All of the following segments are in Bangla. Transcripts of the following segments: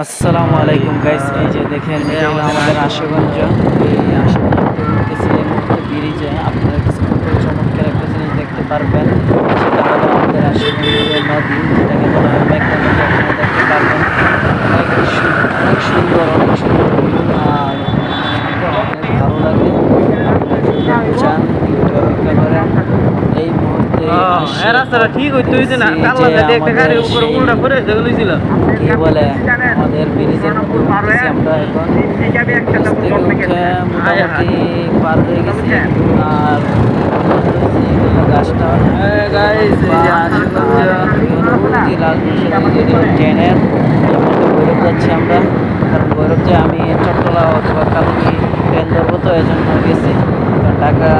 আসসালামু আলাইকুম গাইস, এই যে দেখেন এটা হলো আমাদের আশুগঞ্জ। এই আশুগঞ্জ উঠতেছি এই মুহূর্তে ব্রিজে। আপনারা কিছুক্ষণ পরে চমৎকার একটা জিনিস দেখতে পারবেন, সেটা হলো আমাদের আশুগঞ্জের নদী, যেটাকে বলা হয় মেঘনা নদী। আপনারা দেখতে পারবেন অনেক সুন্দর, অনেক সুন্দর view। আর দেখতে অনেক ভালো লাগে। আপনারা যদি দেখতে চান একটু অপেক্ষা করেন। এই মুহূর্তে আসছে রাস্তাটা ঠিক হইতে হইছে না, এই কাল্লা যে সাইডে একটা গাড়ি আমাদের উপরে সেই উল্টা করে যেগুলো কি বলে, আমাদের ব্রিজের মধ্যে উঠতেছি আমরা এখন। ব্রিজ থেকে উঠে মোটামুটি পার হয়ে গেছি একটু। আর গাছটা গাইস এই যে আশুগঞ্জ ট্রেনের ভৈরব যাচ্ছি আমরা। কারণ ভৈরব যে আমি চট্টলা অথবা কালকি ট্রেন ধরবো, তো এই জন্য গেছি। কারণ ঢাকা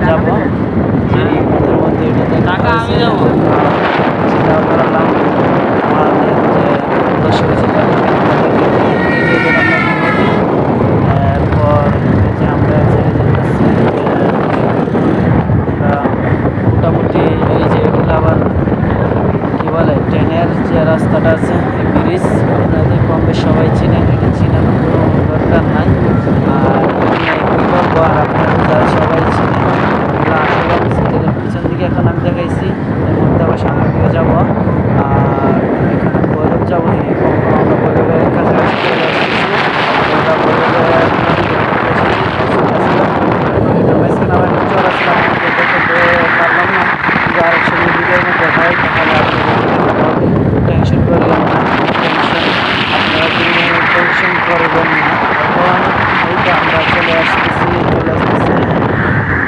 যাবো, যে পথের মধ্যে এটাতে ঢাকা আমি যাবো। সেটাও করলাম। আমাদের যে দর্শক আছে তাদেরকে এই যে গেলাম মেঘনা নদী। এরপর এই যে আমরা ছেড়ে যেতেছি। আমরা মোটামুটি এই যে এগুলো আবার কি বলে, ট্রেনের যে রাস্তাটা আছে, এই ব্রিজ আপনাদের কম বেশ সবাই চিনেন, এটা চিনানোর কোনো দরকার নাই। আর কী বলবো, আর আপনারা যারা সবাই চিনেন এগুলো আসলে পিছন দিকে এখন আমি দেখাইছি, এর মধ্যে আবার সামনের দিকে যাবো। আর এখানে ভৈরব যাবো, কখনো আমরা ভৈরবের কাছাকাছি চলে আসতেছি। আমরা ভৈরবের নদীতে নদীটার মাঝখানে আবার একটু চড়া ছিলাম, দেখাতে পারলাম না। যদি আরেক সময় ভিডিওর মধ্যে হয় তাহলে আপনাদের টেনশন করবেন না, আপনারা কোনো টেনশন করবেন না। এখন এই তো আমরা চলে আসতেছি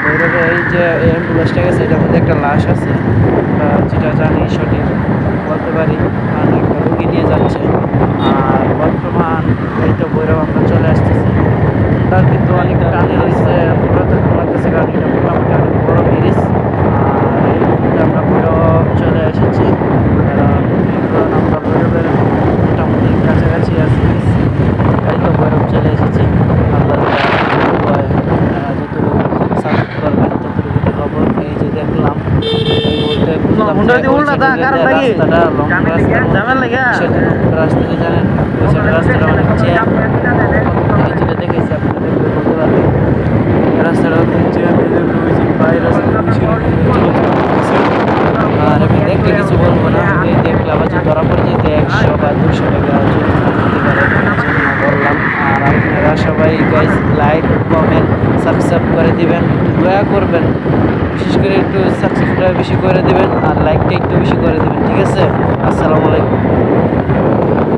ভৈরবে। এই যে অ্যাম্বুলেন্সটা গেছে, এটার মধ্যে একটা লাশ আছে, আমরা যেটা জানি সঠিক বলতে পারি, কারণ একটা রুগী নিয়ে যাচ্ছে। আর বর্তমান এই তো ভৈরব আমরা চলে আসতেছি। তার কিন্তু অনেক টানে রয়েছে, পুরাতন লাগতেছে, কারণ এটা মোটামুটি অনেক বড় ব্রিজ। আর এই মুহূর্তে আমরা ভৈরব চলে এসেছি, কারণ এখন আমরা ভৈরবের মোটামুটি কাছাকাছি আছি। এই তো ভৈরব চলে এসেছি। আল্লাহ যতটুকু সাপোর্ট করবেন ততটুকু খবর। এই যে দেখলাম এই মুহূর্তে বুঝলাম যে ওই সাইডের রাস্তাটা লং রাস্তা, সেজন্য রাস্তা যে জানেন ওই সাইডের রাস্তাটা অনেক জ্যাম। যেটা দেখেছি আপনারা দেখলে বলতে পারবেন রাস্তাটা অনেক জ্যাম, এই জন্য ওই যে বাই রাস্তা আর আমি দেখলে কিছু বলবো না, আমি দেখলে আবার যে ধরা পড়ে যেতে 100 বা 200 টাকা জরিমানা হতে পারে, এই জন্য বললাম। আর আপনারা সবাই গাইজ লাইক কমেন্ট সাবস্ক্রাইব করে দিবেন, দয়া করবেন, বিশেষ করে একটু সাবস্ক্রাইব বেশি করে দিবেন আর লাইকটা একটু বেশি করে দিবেন, ঠিক আছে? আসসালামু আলাইকুম।